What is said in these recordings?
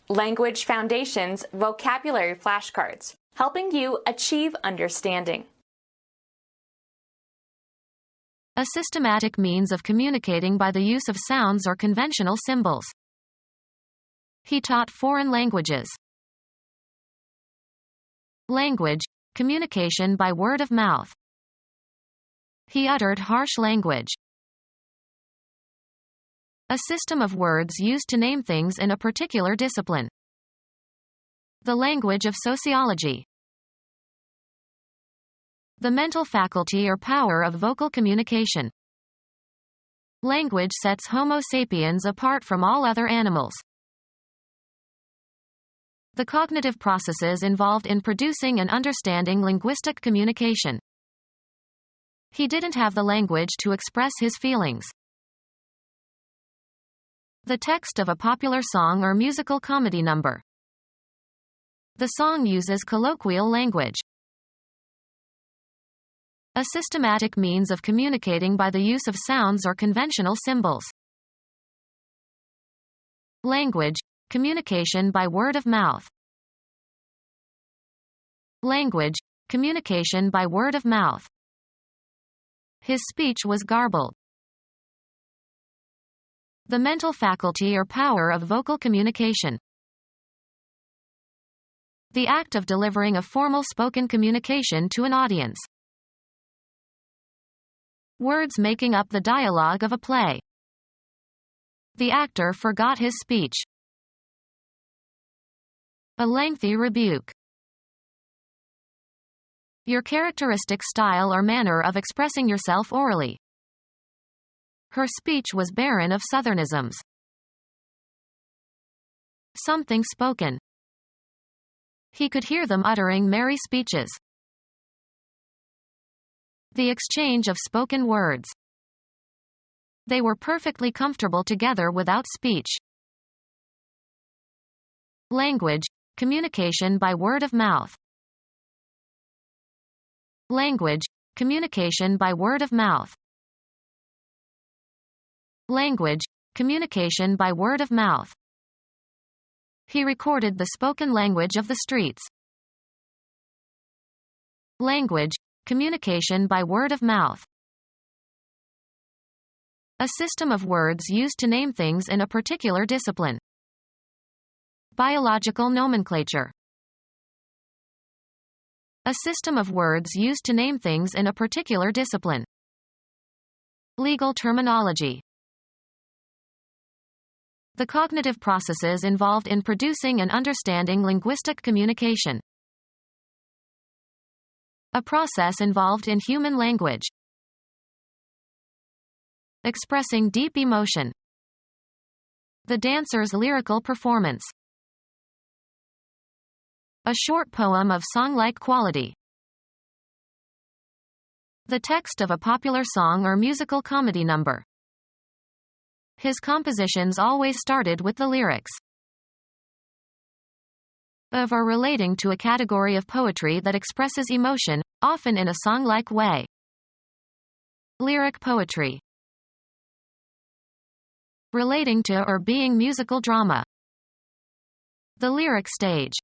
Language Foundations Vocabulary Flashcards, helping you achieve understanding. A systematic means of communicating by the use of sounds or conventional symbols. He taught foreign languages. Language, communication by word of mouth. He uttered harsh language. A system of words used to name things in a particular discipline. The language of sociology. The mental faculty or power of vocal communication. Language sets Homo sapiens apart from all other animals. The cognitive processes involved in producing and understanding linguistic communication. He didn't have the language to express his feelings. The text of a popular song or musical comedy number. The song uses colloquial language. A systematic means of communicating by the use of sounds or conventional symbols. Language, communication by word of mouth. Language, communication by word of mouth. His speech was garbled. The mental faculty or power of vocal communication. The act of delivering a formal spoken communication to an audience. Words making up the dialogue of a play. The actor forgot his speech. A lengthy rebuke. Your characteristic style or manner of expressing yourself orally. Her speech was barren of southernisms. Something spoken. He could hear them uttering merry speeches. The exchange of spoken words. They were perfectly comfortable together without speech. Language, communication by word of mouth. Language, communication by word of mouth. Language, communication by word of mouth. He recorded the spoken language of the streets. Language, communication by word of mouth. A system of words used to name things in a particular discipline. Biological nomenclature. A system of words used to name things in a particular discipline. Legal terminology. The cognitive processes involved in producing and understanding linguistic communication. A process involved in human language. Expressing deep emotion. The dancer's lyrical performance. A short poem of song-like quality. The text of a popular song or musical comedy number. His compositions always started with the lyrics. Of or relating to a category of poetry that expresses emotion, often in a song-like way. Lyric poetry. Relating to or being musical drama. The lyric stage.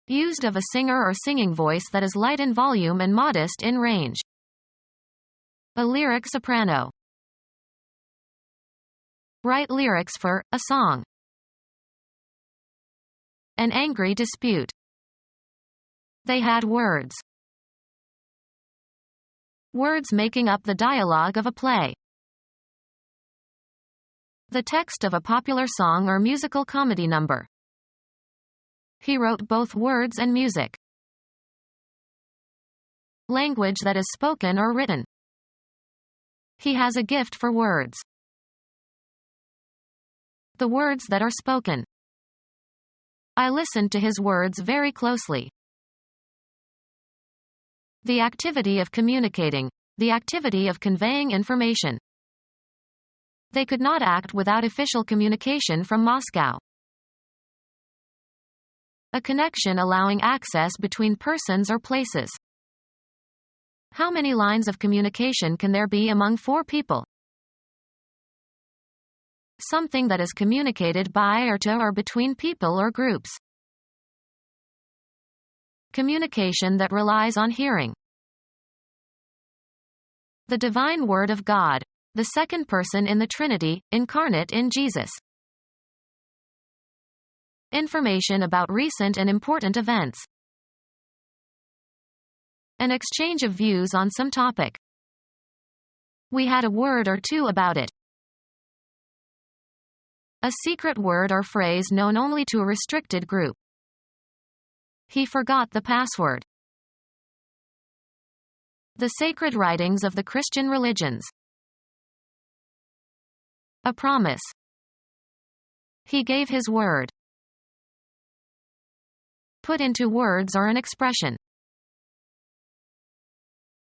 Used of a singer or singing voice that is light in volume and modest in range. A lyric soprano. Write lyrics for a song. An angry dispute. They had words. Words making up the dialogue of a play. The text of a popular song or musical comedy number. He wrote both words and music. Language that is spoken or written. He has a gift for words. The words that are spoken. I listened to his words very closely. The activity of communicating. The activity of conveying information. They could not act without official communication from Moscow. A connection allowing access between persons or places. How many lines of communication can there be among four people? something that is communicated by or to or between people or groups. Communication that relies on hearing. The divine Word of God, the second person in the Trinity, incarnate in Jesus. Information about recent and important events. An exchange of views on some topic. We had a word or two about it. A secret word or phrase known only to a restricted group. He forgot the password. The sacred writings of the Christian religions. A promise. He gave his word. Put into words or an expression.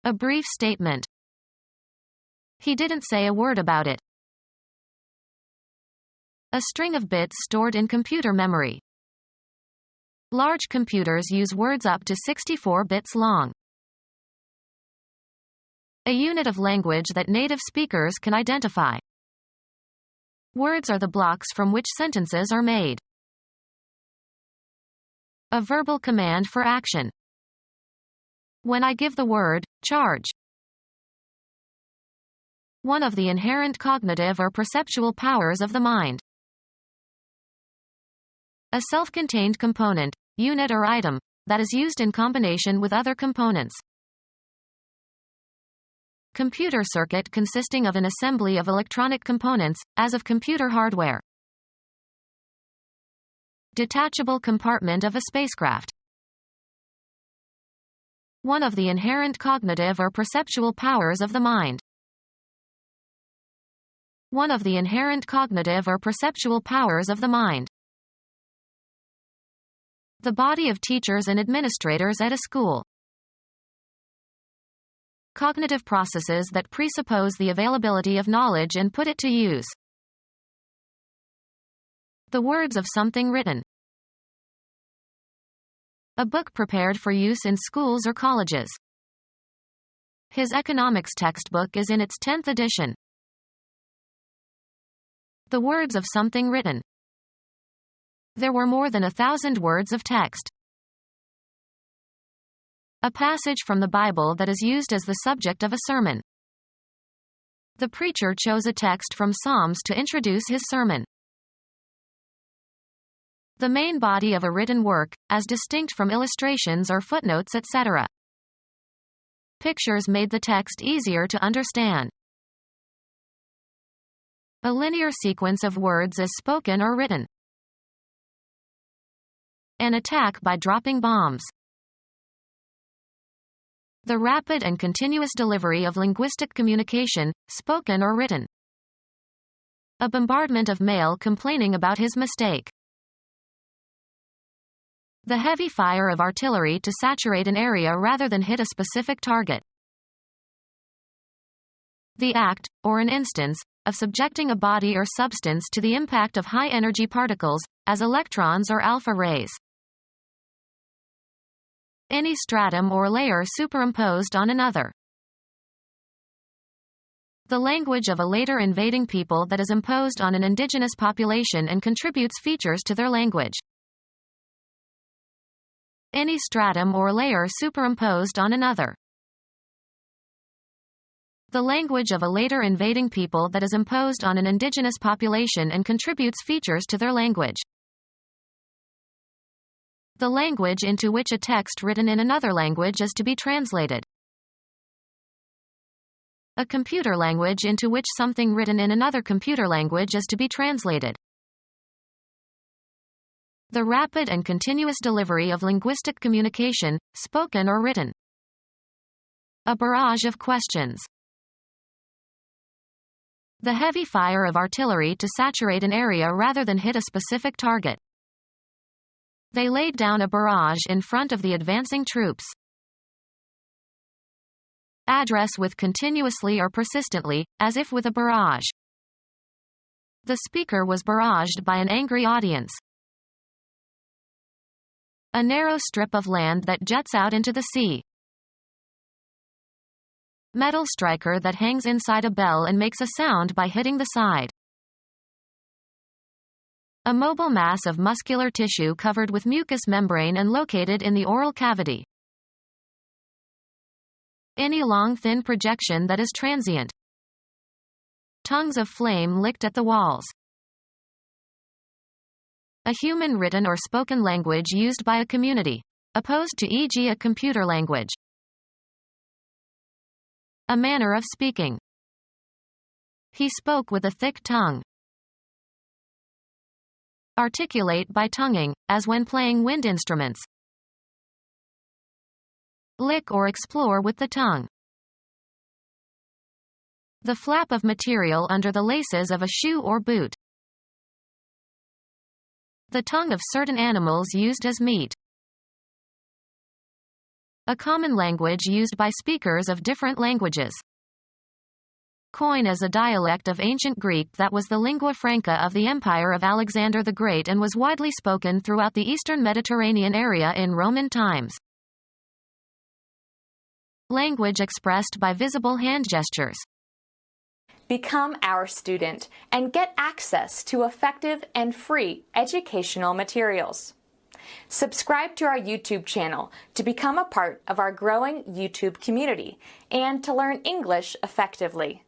A brief statement. He didn't say a word about it. A string of bits stored in computer memory. Large computers use words up to 64 bits long. A unit of language that native speakers can identify. Words are the blocks from which sentences are made. A verbal command for action. When I give the word, charge. One of the inherent cognitive or perceptual powers of the mind. A self-contained component, unit or item, that is used in combination with other components. Computer circuit consisting of an assembly of electronic components, as of computer hardware. Detachable compartment of a spacecraft. One of the inherent cognitive or perceptual powers of the mind. One of the inherent cognitive or perceptual powers of the mind. The body of teachers and administrators at a school. Cognitive processes that presuppose the availability of knowledge and put it to use. The words of something written. A book prepared for use in schools or colleges. His economics textbook is in its 10th edition. The words of something written. There were more than 1,000 words of text. A passage from the Bible that is used as the subject of a sermon. The preacher chose a text from Psalms to introduce his sermon. The main body of a written work, as distinct from illustrations or footnotes, etc. Pictures made the text easier to understand. A linear sequence of words as spoken or written. An attack by dropping bombs. The rapid and continuous delivery of linguistic communication, spoken or written. A bombardment of mail complaining about his mistake. The heavy fire of artillery to saturate an area rather than hit a specific target. The act, or an instance, of subjecting a body or substance to the impact of high-energy particles, as electrons or alpha rays. Any stratum or layer superimposed on another. The language of a later invading people that is imposed on an indigenous population and contributes features to their language. Any stratum or layer superimposed on another. The language of a later invading people that is imposed on an indigenous population and contributes features to their language. The language into which a text written in another language is to be translated. A computer language into which something written in another computer language is to be translated. The rapid and continuous delivery of linguistic communication, spoken or written. A barrage of questions. The heavy fire of artillery to saturate an area rather than hit a specific target. They laid down a barrage in front of the advancing troops. Address with continuously or persistently, as if with a barrage. The speaker was barraged by an angry audience. A narrow strip of land that juts out into the sea. Metal striker that hangs inside a bell and makes a sound by hitting the side. A mobile mass of muscular tissue covered with mucous membrane and located in the oral cavity. Any long thin projection that is transient. Tongues of flame licked at the walls. A human written or spoken language used by a community, opposed to e.g. a computer language. A manner of speaking. He spoke with a thick tongue. Articulate by tonguing, as when playing wind instruments. Lick or explore with the tongue. The flap of material under the laces of a shoe or boot. The tongue of certain animals used as meat. A common language used by speakers of different languages. Koine is a dialect of ancient Greek that was the lingua franca of the Empire of Alexander the Great and was widely spoken throughout the eastern Mediterranean area in Roman times. Language expressed by visible hand gestures. Become our student and get access to effective and free educational materials. Subscribe to our YouTube channel to become a part of our growing YouTube community and to learn English effectively.